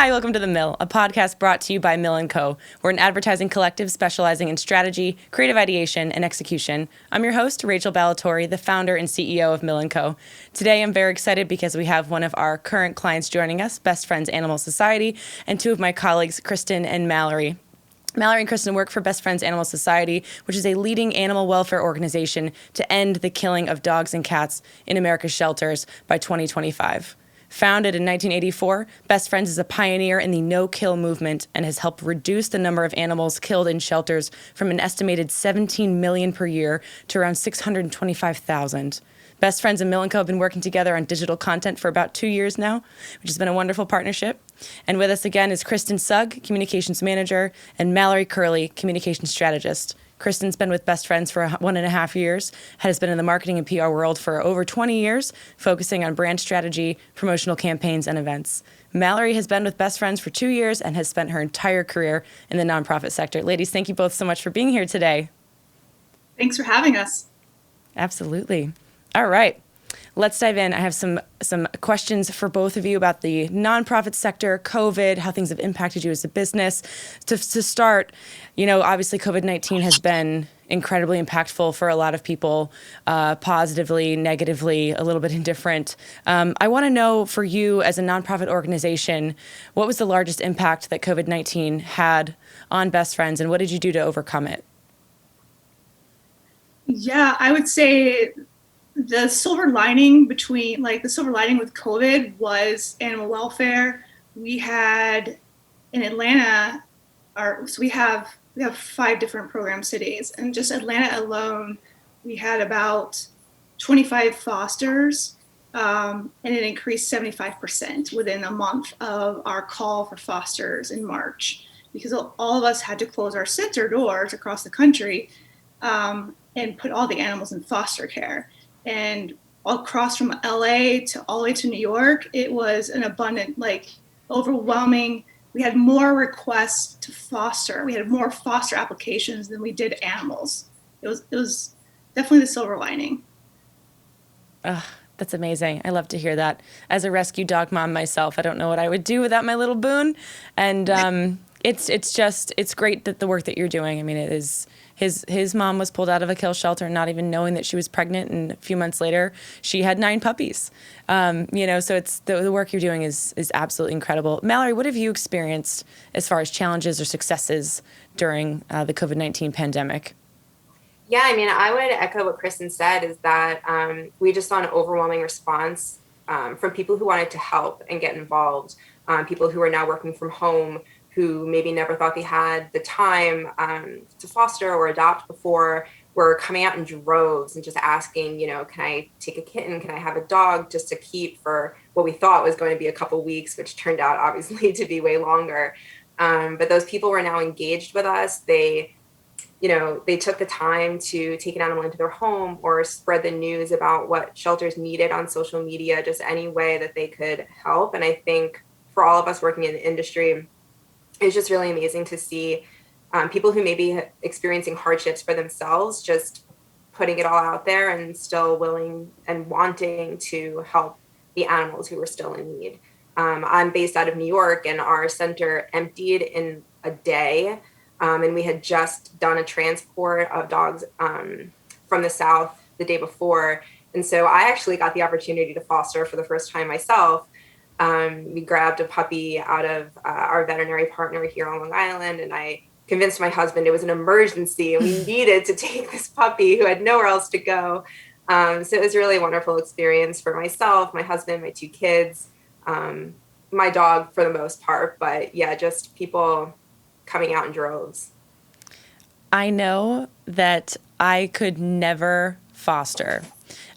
Hi, welcome to The Mill, a podcast brought to you by Mill & Co. We're an advertising collective specializing in strategy, creative ideation, and execution. I'm your host, Rachel Ballatori, the founder and CEO of Mill & Co. Today, I'm very excited because we have one of our current clients joining us, Best Friends Animal Society, and two of my colleagues, Kristen and Mallory. Mallory and Kristen work for Best Friends Animal Society, which is a leading animal welfare organization to end the killing of dogs and cats in America's shelters by 2025. Founded in 1984, Best Friends is a pioneer in the no-kill movement and has helped reduce the number of animals killed in shelters from an estimated 17 million per year to around 625,000. Best Friends and Mill & Co. have been working together on digital content for about 2 years now, which has been a wonderful partnership. And with us again is Kristen Sugg, Communications Manager, and Mallory Kerley, Communications Strategist. Kristen's been with Best Friends for 1.5 years, has been in the marketing and PR world for over 20 years, focusing on brand strategy, promotional campaigns, and events. Mallory has been with Best Friends for 2 years and has spent her entire career in the nonprofit sector. Ladies, thank you both so much for being here today. Thanks for having us. Absolutely. All right. Let's dive in. I have some questions for both of you about the nonprofit sector, COVID, how things have impacted you as a business. To start, obviously COVID-19 has been incredibly impactful for a lot of people, positively, negatively, a little bit indifferent. I want to know for you as a nonprofit organization, what was the largest impact that COVID-19 had on Best Friends, and what did you do to overcome it? Yeah, I would say the silver lining with COVID was animal welfare. We had in Atlanta, we have 5 different program cities, and just Atlanta alone, we had about 25 fosters, and it increased 75% within a month of our call for fosters in March, because all of us had to close our center doors across the country and put all the animals in foster care. And across from LA to all the way to New York, it was an abundant, overwhelming. We had more requests to foster. We had more foster applications than we did animals. It was definitely the silver lining. That's amazing. I love to hear that. As a rescue dog mom myself, I don't know what I would do without my little boon. And it's great that the work that you're doing. I mean, it is. His mom was pulled out of a kill shelter, not even knowing that she was pregnant, and a few months later, she had 9 puppies. So it's the work you're doing is absolutely incredible. Mallory, what have you experienced as far as challenges or successes during the COVID-19 pandemic? Yeah, I mean, I would echo what Kristen said, is that we just saw an overwhelming response from people who wanted to help and get involved, people who are now working from home, who maybe never thought they had the time to foster or adopt before, were coming out in droves and just asking, can I take a kitten? Can I have a dog just to keep for what we thought was going to be a couple weeks, which turned out obviously to be way longer. But those people were now engaged with us. They took the time to take an animal into their home or spread the news about what shelters needed on social media, just any way that they could help. And I think for all of us working in the industry, it's just really amazing to see people who may be experiencing hardships for themselves, just putting it all out there and still willing and wanting to help the animals who are still in need. I'm based out of New York, and our center emptied in a day. And we had just done a transport of dogs from the South the day before. And so I actually got the opportunity to foster for the first time myself. We grabbed a puppy out of our veterinary partner here on Long Island, and I convinced my husband it was an emergency and we needed to take this puppy who had nowhere else to go. So it was really a wonderful experience for myself, my husband, my 2 kids, my dog for the most part. But yeah, just people coming out in droves. I know that I could never foster.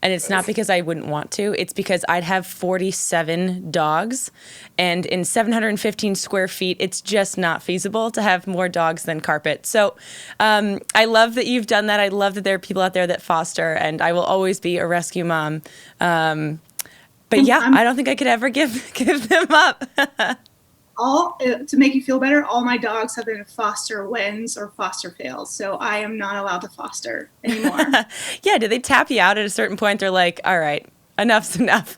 And it's not because I wouldn't want to. It's because I'd have 47 dogs. And in 715 square feet, it's just not feasible to have more dogs than carpet. So I love that you've done that. I love that there are people out there that foster. And I will always be a rescue mom. But yeah, I don't think I could ever give them up. To make you feel better, all my dogs have been foster wins or foster fails, so I am not allowed to foster anymore. Yeah, do they tap you out at a certain point? They're like, all right, enough's enough.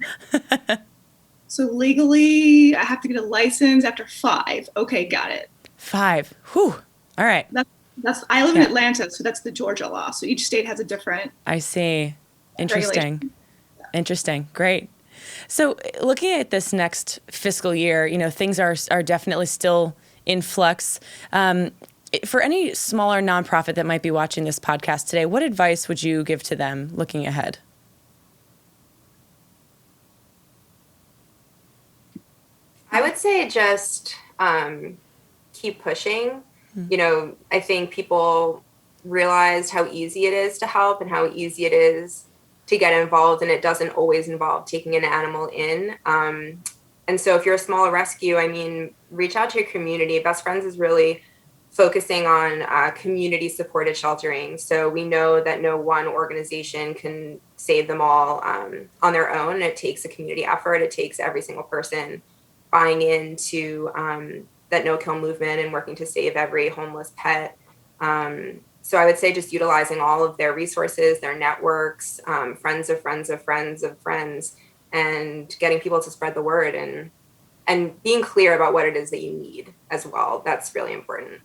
So legally, I have to get a license after 5. Okay, got it. 5. Whew. All right. I live in Atlanta, so that's the Georgia law. So each state has a different. I see. Interesting. Regulation. Interesting. Great. So looking at this next fiscal year, things are definitely still in flux. For any smaller nonprofit that might be watching this podcast today, what advice would you give to them looking ahead? I would say just keep pushing. I think people realized how easy it is to help and how easy it is to get involved, and it doesn't always involve taking an animal in. And so if you're a small rescue, reach out to your community. Best Friends is really focusing on community supported sheltering. So we know that no one organization can save them all on their own. It takes a community effort. It takes every single person buying into that no-kill movement and working to save every homeless pet. So I would say just utilizing all of their resources, their networks, friends of friends of friends of friends, and getting people to spread the word and being clear about what it is that you need as well. That's really important.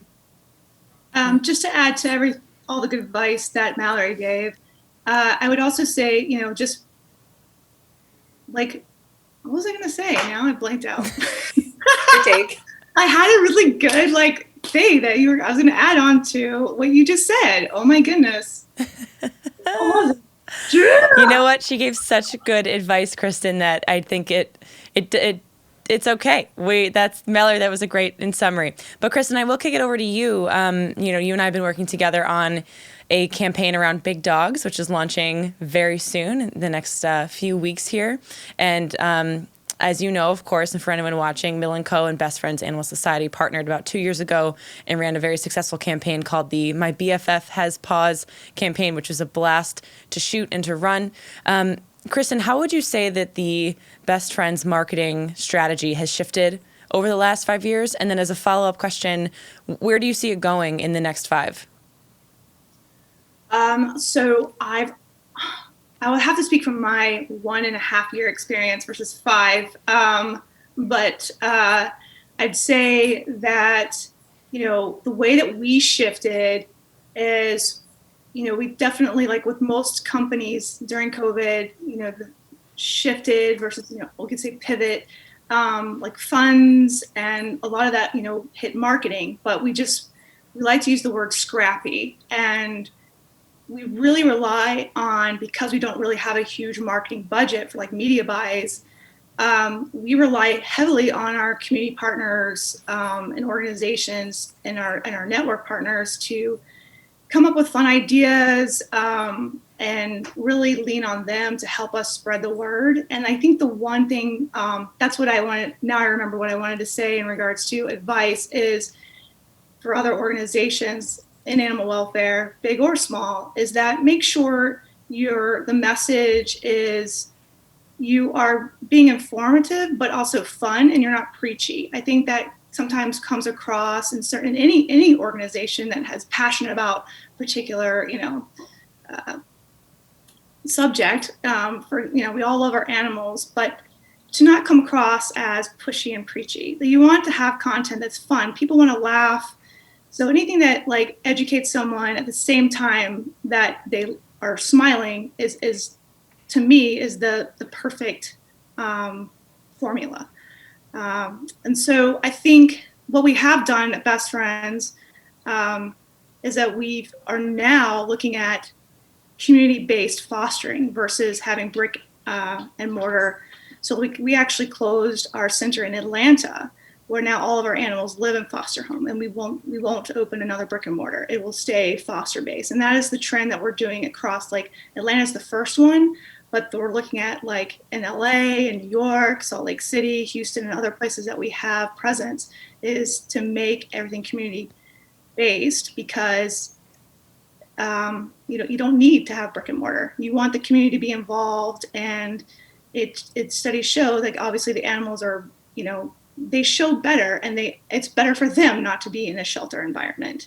Just to add to all the good advice that Mallory gave, I would also say, just like, what was I going to say? Now I blanked out. Take. I had a really good thing that I was going to add on to what you just said. Oh my goodness. You know what? She gave such good advice, Kristen, that I think it's okay. That's Mallory. That was a great in summary. But Kristen, I will kick it over to you. You and I have been working together on a campaign around big dogs, which is launching very soon in the next few weeks here. And as you know, of course, and for anyone watching, Mill & Co. and Best Friends Animal Society partnered about 2 years ago and ran a very successful campaign called the My BFF Has Paws campaign, which was a blast to shoot and to run. Kristen, how would you say that the Best Friends marketing strategy has shifted over the last 5 years? And then as a follow-up question, where do you see it going in the next 5? So I would have to speak from my 1.5 year experience versus 5. But I'd say that, the way that we shifted is, we definitely, with most companies during COVID, shifted versus, we could say pivot, funds and a lot of that, hit marketing. But we like to use the word scrappy. And we really rely on, because we don't really have a huge marketing budget for media buys, we rely heavily on our community partners and organizations and our network partners to come up with fun ideas and really lean on them to help us spread the word. And I think the one thing, that's what I wanted, now I remember what I wanted to say in regards to advice is for other organizations in animal welfare, big or small, is that make sure the message is you are being informative, but also fun, and you're not preachy. I think that sometimes comes across in any organization that has passion about particular, subject. We all love our animals, but to not come across as pushy and preachy. That you want to have content that's fun. People want to laugh. So anything that educates someone at the same time that they are smiling is to me is the perfect formula. And so I think what we have done at Best Friends is that we are now looking at community-based fostering versus having brick and mortar. So we actually closed our center in Atlanta, where now all of our animals live in foster home, and we won't open another brick and mortar. It will stay foster based, and that is the trend that we're doing across. Atlanta's the first one, but we're looking at in LA and New York, Salt Lake City, Houston, and other places that we have presence, is to make everything community based, because you don't need to have brick and mortar. You want the community to be involved, and it studies show obviously the animals are they show better, and it's better for them not to be in a shelter environment.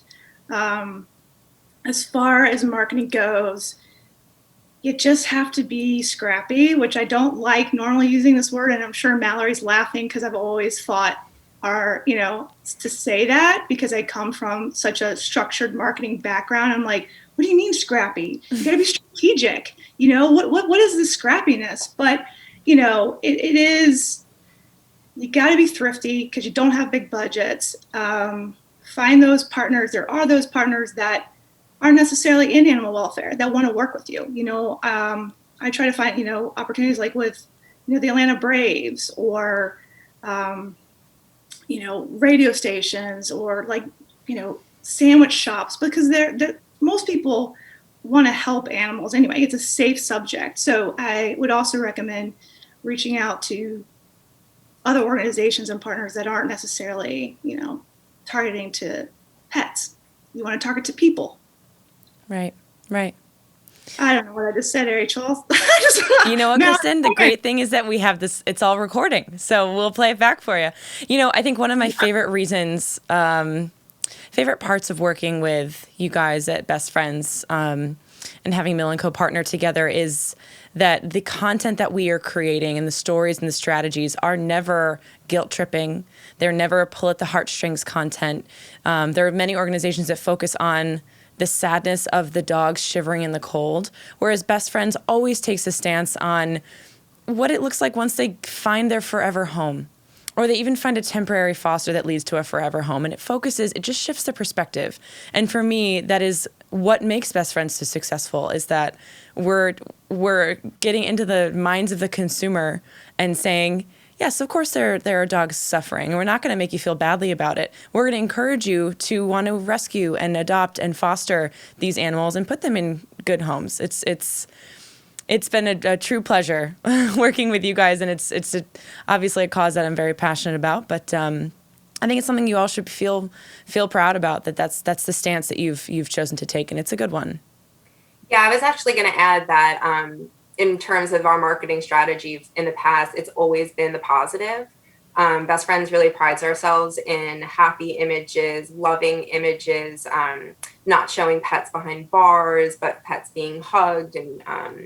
As far as marketing goes, you just have to be scrappy, which I don't like normally using this word. And I'm sure Mallory's laughing because I've always fought to say that because I come from such a structured marketing background. I'm like, what do you mean scrappy? You got to be strategic. What is this scrappiness? But, it is, you got to be thrifty because you don't have big budgets. Find those partners. There are those partners that aren't necessarily in animal welfare that want to work with you. I try to find, opportunities like with, the Atlanta Braves or, radio stations or sandwich shops because most people want to help animals anyway. It's a safe subject. So I would also recommend reaching out to other organizations and partners that aren't necessarily, targeting to pets. You want to target to people. Right. I don't know what I just said, Rachel. You know what, Kristen? The great thing is that we have this, it's all recording, so we'll play it back for you. I think one of my favorite reasons, favorite parts of working with you guys at Best Friends and having Mill & Co. partner together is that the content that we are creating and the stories and the strategies are never guilt-tripping. They're never pull-at-the-heartstrings content. There are many organizations that focus on the sadness of the dogs shivering in the cold, whereas Best Friends always takes a stance on what it looks like once they find their forever home, or they even find a temporary foster that leads to a forever home. And it just shifts the perspective. And for me, that is what makes Best Friends so successful, is that we're getting into the minds of the consumer and saying, yes, of course there are dogs suffering. We're not going to make you feel badly about it. We're going to encourage you to want to rescue and adopt and foster these animals and put them in good homes. It's been a true pleasure working with you guys, and it's obviously a cause that I'm very passionate about. But I think it's something you all should feel proud about. That's the stance that you've chosen to take, and it's a good one. Yeah, I was actually going to add that. In terms of our marketing strategy in the past, it's always been the positive. Best Friends really prides ourselves in happy images, loving images, not showing pets behind bars, but pets being hugged and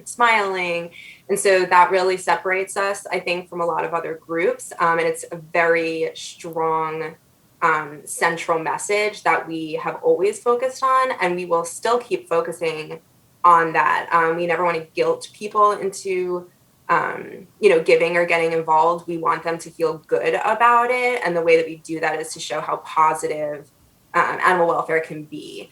smiling. And so that really separates us, I think, from a lot of other groups. And it's a very strong central message that we have always focused on, and we will still keep focusing on that. We never want to guilt people into, giving or getting involved. We want them to feel good about it. And the way that we do that is to show how positive animal welfare can be.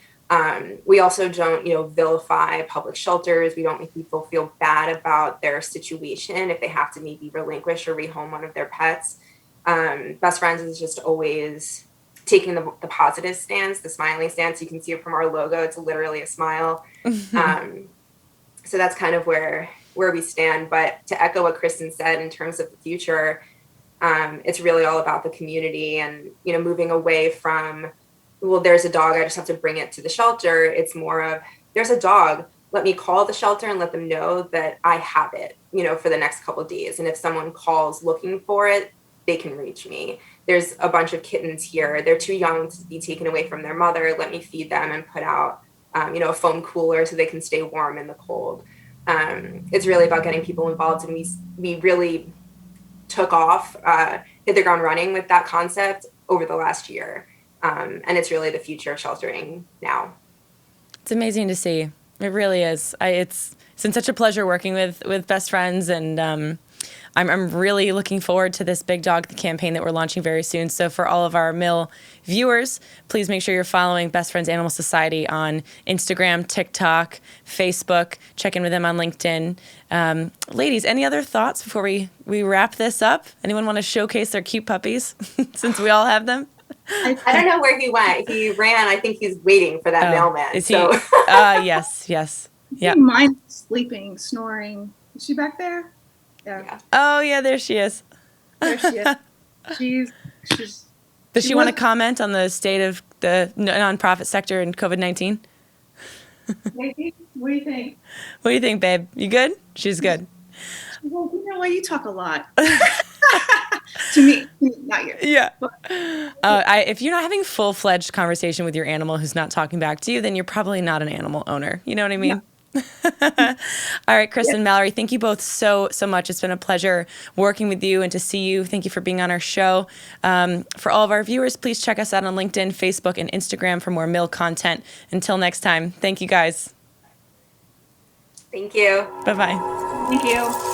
We also don't, vilify public shelters. We don't make people feel bad about their situation if they have to maybe relinquish or rehome one of their pets. Best Friends is just always taking the positive stance, the smiling stance. You can see it from our logo. It's literally a smile. So that's kind of where we stand. But to echo what Kristen said in terms of the future, it's really all about the community and, moving away from, well, there's a dog, I just have to bring it to the shelter. It's more of, there's a dog, let me call the shelter and let them know that I have it, for the next couple of days. And if someone calls looking for it, they can reach me. There's a bunch of kittens here. They're too young to be taken away from their mother. Let me feed them and put out, a foam cooler so they can stay warm in the cold. It's really about getting people involved. And we really took off, hit the ground running with that concept over the last year. And it's really the future of sheltering now. It's amazing to see. It really is. It's been such a pleasure working with Best Friends, and I'm really looking forward to this Big Dog campaign that we're launching very soon. So for all of our Mill viewers, please make sure you're following Best Friends Animal Society on Instagram, TikTok, Facebook. Check in with them on LinkedIn. Ladies, any other thoughts before we wrap this up? Anyone want to showcase their cute puppies since we all have them? I don't know where he went. He ran. I think he's waiting for that mailman. Is he? Yes. Yeah. Mine sleeping, snoring. Is she back there? Yeah. Oh, yeah, there she is. There she is. She's Does she want to comment on the state of the nonprofit sector in COVID-19? Maybe. What do you think? What do you think, babe? You good? She's good. Well, you talk a lot. To me, not you. Yeah. If you're not having full-fledged conversation with your animal who's not talking back to you, then you're probably not an animal owner. You know what I mean? All right, Kristen, Mallory, thank you both so much. It's been a pleasure working with you and to see you. Thank you for being on our show. For all of our viewers, please check us out on LinkedIn, Facebook, and Instagram for more Mill content. Until next time, thank you guys. Thank you. Bye-bye. Thank you.